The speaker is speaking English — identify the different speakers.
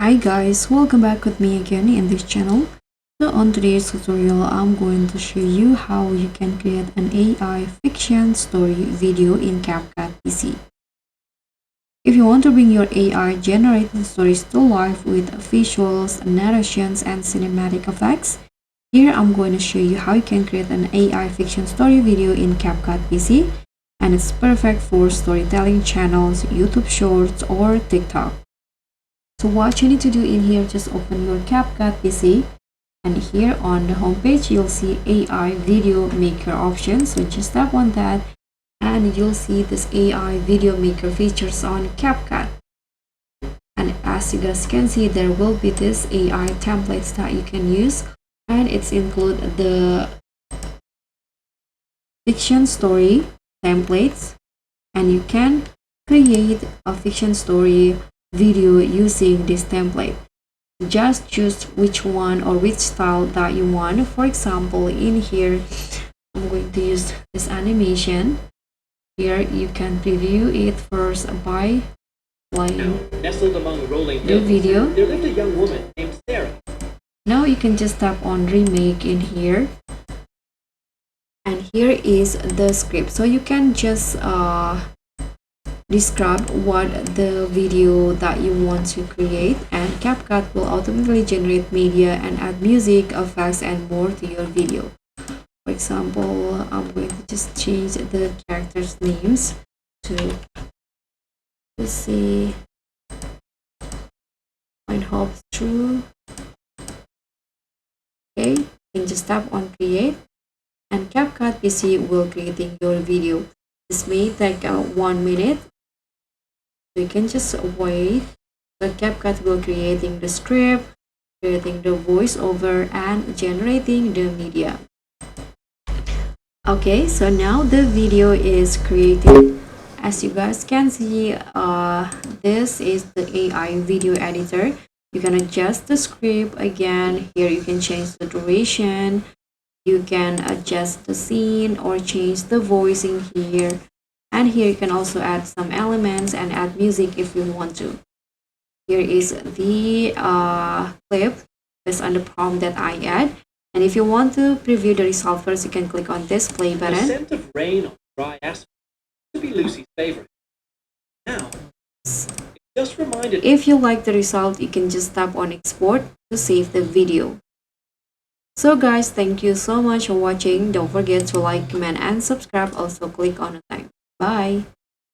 Speaker 1: Hi guys, welcome back with me again in this channel. So on today's tutorial, I'm going to show you how you can create an AI fiction story video in CapCut PC. If you want to bring your AI generated stories to life with visuals, narrations, and cinematic effects, here I'm going to show you how you can create an AI fiction story video in CapCut PC, and it's perfect for storytelling channels, YouTube Shorts, or TikTok. So what you need to do in here, just open your CapCut PC, and here on the home page you'll see AI video maker option. So just tap on that and you'll see this AI video maker features on CapCut. And as you guys can see, there will be this AI templates that you can use, and it's include the fiction story templates, and you can create a fiction story video using this template. Just choose which one or which style that you want. For example, in here I'm going to use this animation. Here you can preview it first by playing
Speaker 2: nestled among rolling
Speaker 1: the
Speaker 2: hills,
Speaker 1: video.
Speaker 2: there lived a young woman named Sarah.
Speaker 1: Now you can just tap on remake in here, and here is the script. So you can just describe what the video that you want to create, and CapCut will automatically generate media and add music, effects, and more to your video. For example, I'm going to just change the characters' names to see Find Hope True. Okay, you can just tap on create, and CapCut PC will creating your video. This may take 1 minute. You can just wait. The CapCut will creating the script, creating the voiceover, and generating the media. Okay, so now the video is created. As you guys can see, this is the AI video editor. You can adjust the script again. Here you can change the duration. You can adjust the scene or change the voice in here. And here you can also add some elements and add music if you want to. Here is the clip based on the prompt that I add. And if you want to preview the result first, you can click on this play
Speaker 2: The
Speaker 1: button.
Speaker 2: scent of rain on dry asphalt to be Lucy's favorite. Now, it just reminded
Speaker 1: If you like the result, you can just tap on export to save the video. So guys, thank you so much for watching. Don't forget to like, comment, and subscribe. Also click on the time. Bye.